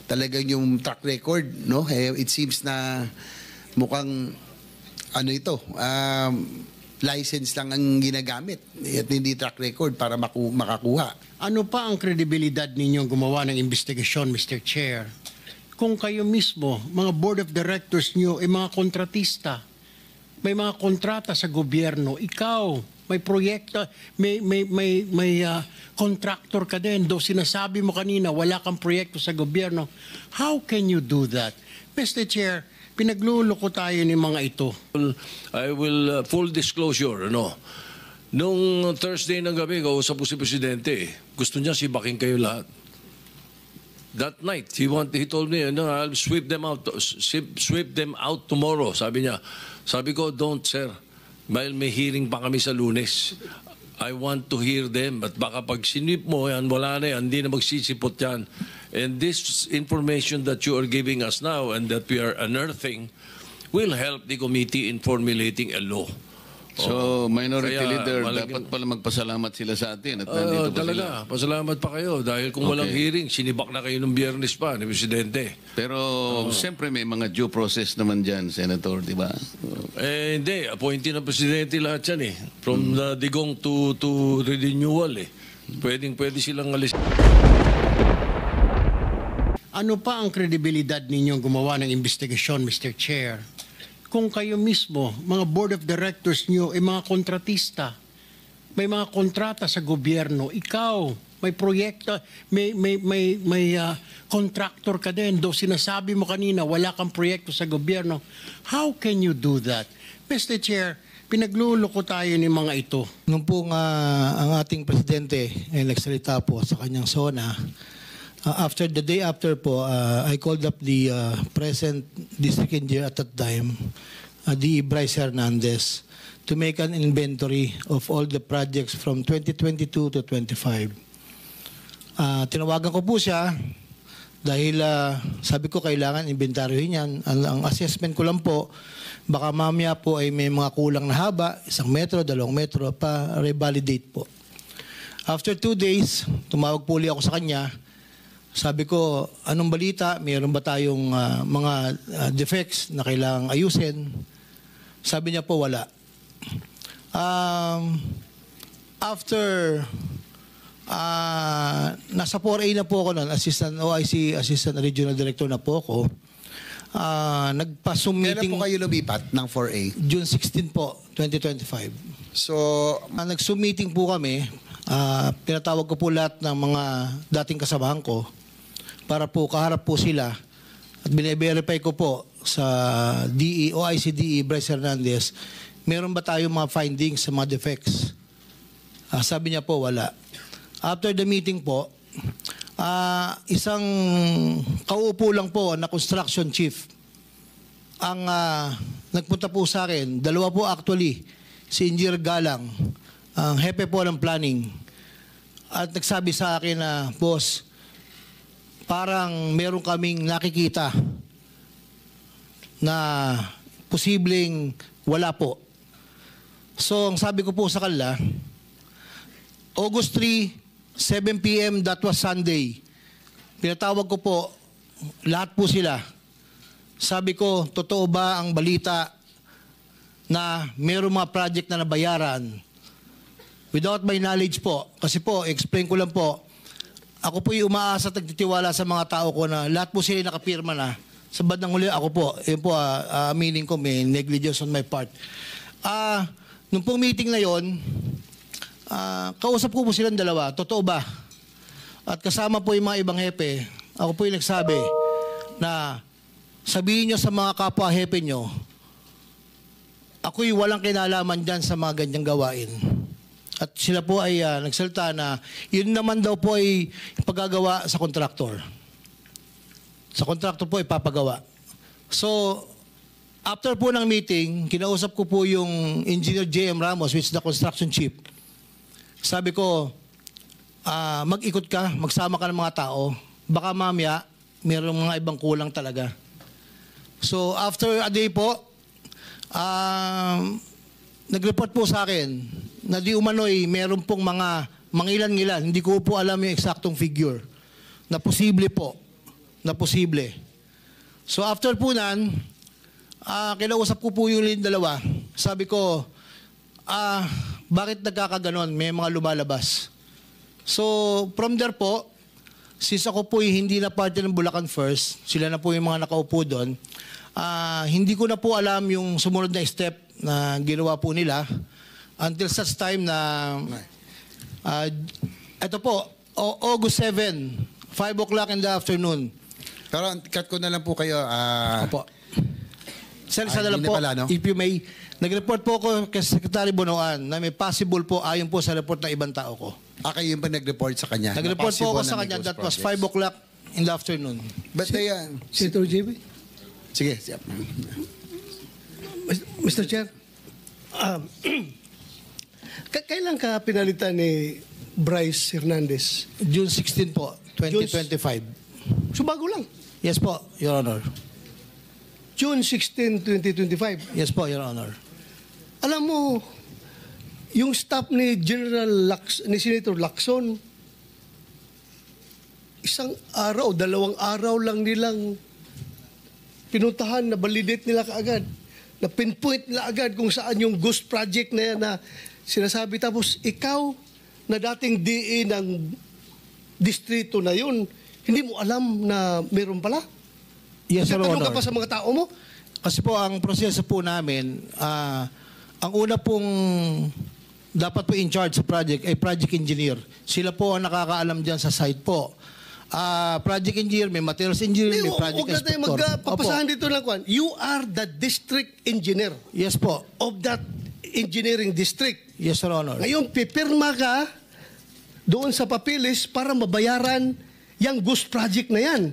talagang yung track record, no? It seems na mukhang ano ito, license lang ang ginagamit at hindi track record para makakuha. Ano pa ang kredibilidad ninyong gumawa ng investigasyon, Mr. Chair, kung kayo mismo, mga board of directors nyo, ay mga kontratista, may mga kontrata sa gobyerno, ikaw, may proyekto, may contractor ka din, though sinasabi mo kanina, wala kang proyekto sa gobyerno. How can you do that? Mr. Chair, pinagluloko tayo ni mga ito. I will full disclosure, nung Thursday ng gabi, kausap ko si Presidente, gusto niya sibaking kayo lahat. That night, he told me, I'll sweep them out tomorrow. Sabi niya. Sabi ko, don't, sir. Dahil may hearing pa kami sa Lunes. I want to hear them. At baka pag sinip mo yan, wala na yan, hindi na magsisipot yan. And this information that you are giving us now and that we are unearthing will help the committee in formulating a law. So, Minority Leader, dapat pala magpasalamat sila sa atin at nandito pa talaga, sila. Pasalamat pa kayo dahil kung walang hearing, sinibak na kayo ng Biyernes pa ni Presidente. Pero, siyempre may mga due process naman dyan, Senator, di ba? Hindi, appointee ng Presidente lahat yan eh. From the digong to renewal eh. Pwede silang alis. Ano pa ang kredibilidad ninyong gumawa ng investigasyon, Mr. Chair, kung kayo mismo, mga board of directors nyo, ay mga kontratista, may mga kontrata sa gobyerno, ikaw, may proyekto, may contractor ka din, though sinasabi mo kanina, wala kang proyekto sa gobyerno. How can you do that? Mr. Chair, pinagluloko tayo ni mga ito. Nung po nga ang ating presidente ay nagsalita po sa kanyang SONA, the day after po, I called up the present district engineer at that time, the Bryce Hernandez, to make an inventory of all the projects from 2022 to 25. Tinawagan ko po siya dahil sabi ko kailangan inventaryohin yan. Ang assessment ko lang po, baka mamaya po ay may mga kulang na haba, 1 metro, 2 metro, pa revalidate po. After 2 days, tumawag po ulit ako sa kanya. Sabi ko, anong balita? Mayroon ba tayong mga defects na kailangang ayusin? Sabi niya po, wala. After, nasa 4A na po ako noon, OIC Assistant Regional Director na po ako, nagpa-Zoom meeting. Kailan po kayo lumipat ng 4A? June 16 po, 2025. So, nag-Zoom meeting po kami. Pinatawag ko po lahat ng mga dating kasamahan ko para po kaharap po sila at bine-verify ko po sa OIC DE Bryce Hernandez, meron ba tayong mga findings sa mga defects? Sabi niya po, wala. After the meeting po, isang kauupo lang po na construction chief ang nagpunta po sa akin. 2 po actually, si Engineer Galang, ang hepe po ng planning. At nagsabi sa akin na, boss, parang meron kaming nakikita na posibleng wala po. So, ang sabi ko po sa kanila, August 3, 7 p.m., that was Sunday. Pinatawag ko po, lahat po sila. Sabi ko, totoo ba ang balita na meron mga project na nabayaran? Without my knowledge po, kasi po, explain ko lang po, ako po yung umaasa at nagtitiwala sa mga tao ko na lahat po sila nakapirma na. Sa bandang huli, ako po, yun po, aminin ko, may negligence on my part. Nung pong meeting na yon, kausap ko po silang 2, totoo ba? At kasama po yung mga ibang hepe, ako po yung nagsabi na sabihin nyo sa mga kapwa hepe nyo, ako'y walang kinalaman dyan sa mga ganyang gawain. At sila po ay nagsalita na yun naman daw po ay pagagawa sa kontraktor. Sa kontraktor po ay papagawa. So, after po ng meeting, kinausap ko po yung Engineer J.M. Ramos, which is the construction chief. Sabi ko, mag-ikot ka, magsama ka ng mga tao. Baka mamaya, mayroong mga ibang kulang talaga. So, after a day po, nag-report po sa akin na di umano'y meron pong mga mangilan-ngilan. Hindi ko po alam yung eksaktong figure na posible po na posible. So after po nan, kinausap ko po yung dalawa. Sabi ko, bakit nagkakaganon? May mga lumalabas. So from there po, since ako po hindi na parte ng Bulacan First, sila na po yung mga nakaupo doon, hindi ko na po alam yung sumunod na step na ginawa po nila until such time na ito po, August 7, 5 o'clock in the afternoon. Pero cut ko na lang po kayo. Opo. Sir, isa na lang hindi po, na pala, no? if you may, nag-report po ako kay Secretary Bonoan na may possible po ayon po sa report ng ibang tao ko. Kayo yung pa nag-report sa kanya? Nag-report po ako Na sa possible kanya, na may that was ghost 5 projects. o'clock in the afternoon. But Senator JB? sige. Mr. Chair, kailan ka pinalitan ni Bryce Hernandez? June 16 po, 2025. So bago lang. Yes po, Your Honor. June 16, 2025. Yes po, Your Honor. Alam mo, yung staff ni ni Senator Lacson, isang araw, 2 araw lang nilang pinuntahan, na validate nila kaagad, na pinpoint nila agad kung saan yung ghost project na yan na sinasabi. Tapos ikaw, na dating DE ng distrito na yun, hindi mo alam na meron pala? Yes, Your Nagtanong Honor. ka pa sa mga tao mo? Kasi po, ang proseso po namin, ang una pong dapat po in charge sa project ay project engineer. Sila po ang nakakaalam dyan sa site po. Project engineer, may materials engineer, may project Huwag na tayo inspector. magpapasahan Opo. dito lang, Kwan. You are the district engineer Yes po. of that engineering district. Yes, Your Honor. Ngayon, pipirma ka doon sa papilis para mabayaran yung ghost project na yan.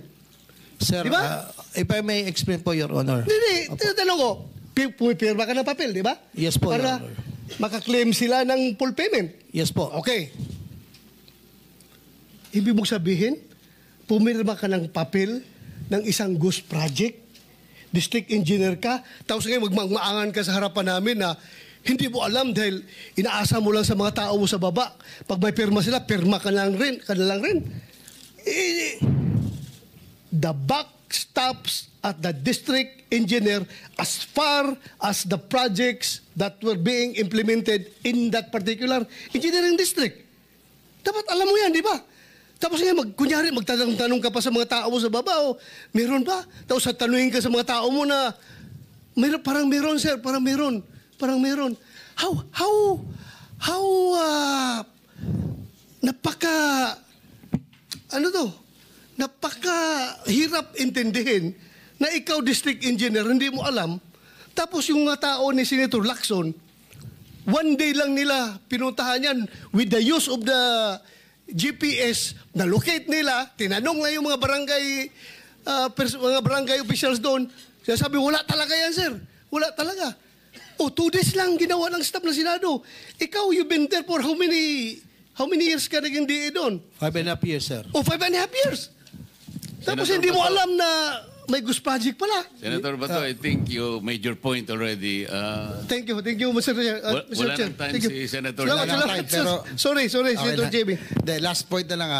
Sir, Di ba? if I may explain po, Your Honor. Hindi, tinatanong ko, pumipirma ka ng papel, di ba? Yes po, Para Your Honor. makaklaim sila ng full payment. Yes po. Okay. Ibig mong sabihin, pumirma ka ng papel ng isang ghost project, district engineer ka, tapos ngayon magmamaangan ka sa harapan namin na hindi mo alam dahil inaasa mo lang sa mga tao mo sa baba. Pag may pirma sila, pirma ka lang rin. The buck stops at the district engineer as far as the projects that were being implemented in that particular engineering district. Dapat alam mo yan, di ba? Tapos ngayon, kunyari, magtanong ka pa sa mga tao mo sa baba, meron ba? Tapos tanungin ka sa mga tao mo na, parang meron, sir, parang meron. Napaka-hirap intindihin na ikaw, district engineer, hindi mo alam. Tapos yung mga tao ni Senator Lacson, one day lang nila pinuntahan yan with the use of the GPS, na-locate nila, tinanong na yung mga barangay officials doon. Sabi, wala talaga yan, sir. Wala talaga. 2 days lang ginawa ng staff ng Senado. Ikaw, you've been there for how many years ka naging DA doon? 5.5 years, sir. 5.5 years. Tapos Senator hindi mo Bato. alam na may ghost project pala. Senator Bato, I think you made your point already. Thank you, Mr. Chair. Wala Chair. nang time Thank you. si Senator. Salamat, Wala nang salamat. time, pero- Sorry, Okay Senator na. JB. The last point na lang,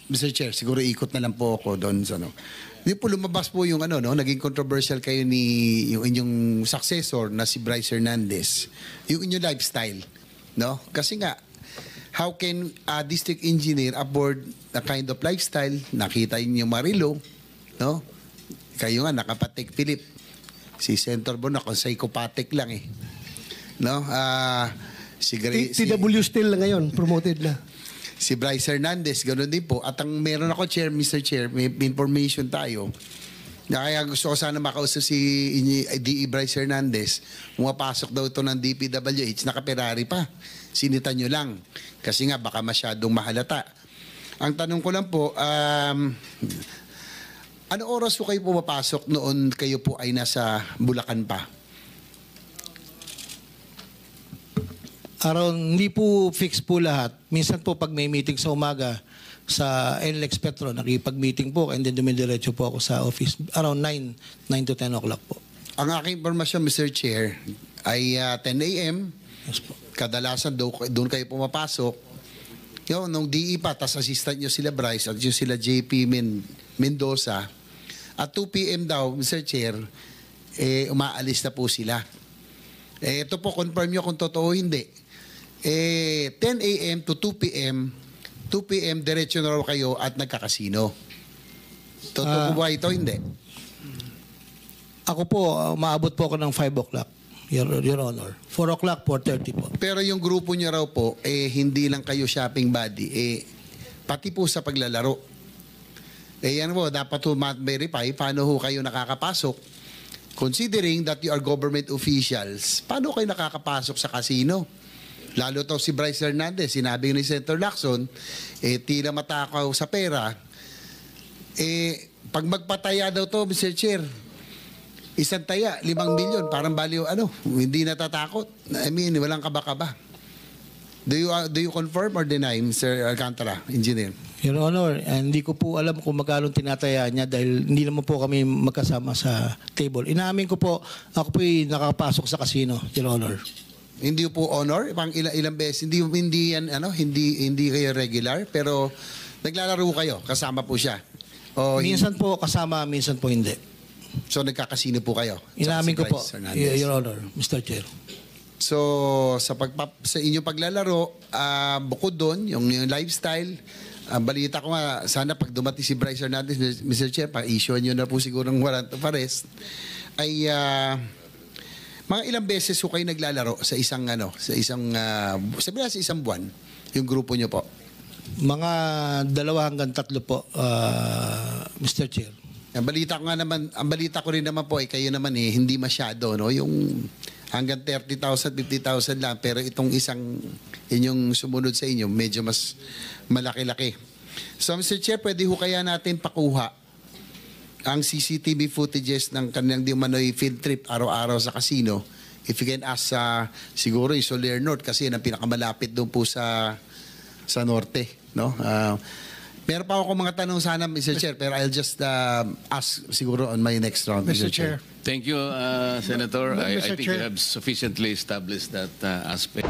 Mr. Chair, siguro ikot na lang po ako doon sa Di po lumabas po yung naging controversial kayo ni yung inyong successor na si Bryce Hernandez. Yung inyong lifestyle, no? Kasi nga, how can a district engineer afford the kind of lifestyle? Nakita niyo Marilo, no? Kayo nga, nakapatik Philip. Si Senator Bono, kung psychopathic lang eh. No? TW still na ngayon, promoted na. Si Bryce Hernandez, ganoon din po. At ang meron ako, Mr. Chair, may information tayo. Na kaya gusto ko sana makausap si DE Bryce Hernandez. Pumapasok daw ito ng DPWH, naka-Ferrari pa. Sinitan nyo lang. Kasi nga, baka masyadong mahalata. Ang tanong ko lang po, ano oras po kayo pumapasok noon kayo po ay nasa Bulacan pa? Hindi po fix po lahat. Minsan po pag may meeting sa umaga sa NLEX Petro, nakipag-meeting po and then dumidiretso po ako sa office around 9 to 10 o'clock po. Ang aking informasyon, Mr. Chair, ay 10 a.m. Yes po. Kadalasan doon kayo pumapasok. Nung DE pa, tas assistant nyo sila Bryce at yung sila JP Mendoza, At 2 p.m. daw, Mr. Chair, umaalis na po sila. Ito po, confirm nyo kung totoo hindi. 10 a.m. to 2 p.m., 2 p.m. diretso na raw kayo at nagkakasino. Totoo po ba ito? Hindi. Ako po, maabot po ako ng 5 o'clock, Your Honor. 4 o'clock, 4:30 po. Pero yung grupo niya raw po, hindi lang kayo shopping buddy, pati po sa paglalaro. Yan po, dapat po verify paano ho kayo nakakapasok. Considering that you are government officials, paano kayo nakakapasok sa casino? Lalo to si Bryce Hernandez, sinabi ni Senator Lacson, tila matakaw sa pera. Pag magpataya daw to, Mr. Chair, isang taya, 5 milyon, parang baliw, hindi natatakot. I mean, walang kaba-kaba. Do you confirm or deny, Mr. Alcantara, Engineer? Your Honor, hindi ko po alam kung magkano tinataya niya dahil hindi naman po kami magkasama sa table. Inaamin ko po, ako po'y nakapasok sa casino, Your Honor. Hindi po honor, pang ilang beses, hindi kayo regular, pero naglalaro kayo, kasama po siya. Minsan po kasama, minsan po hindi. So nagkakasino po kayo? Inaamin ko po, Bryce Hernandez. Your Honor, Mr. Chair. So sa inyong paglalaro, bukod doon, yung lifestyle, balita ko nga, sana pag dumating si Bryce Hernandez, Mr. Chair, pa-issue nyo na po siguro ng warrant of arrest, ay mga ilang beses ko kayo naglalaro sa isang sabi na sa isang buwan, yung grupo nyo po? Mga 2 hanggang 3 po, Mr. Chair. Ang balita ko rin naman po kayo naman hindi masyado, no? Yung hanggang 30,000, 50,000 lang, pero itong inyong sumunod sa inyo, medyo mas malaki-laki. So Mr. Chair, pwede ho kaya natin pakuha ang CCTV footages ng kanilang di umano'y field trip araw-araw sa casino. If you can ask siguro yung Soler North kasi yun ang pinakamalapit doon po sa norte, no? Meron pa ako mga tanong sana, Mr. Chair, pero I'll just ask siguro on my next round, Mr. Chair. Thank you, Senator. I Mr. think Chair. you have sufficiently established that aspect.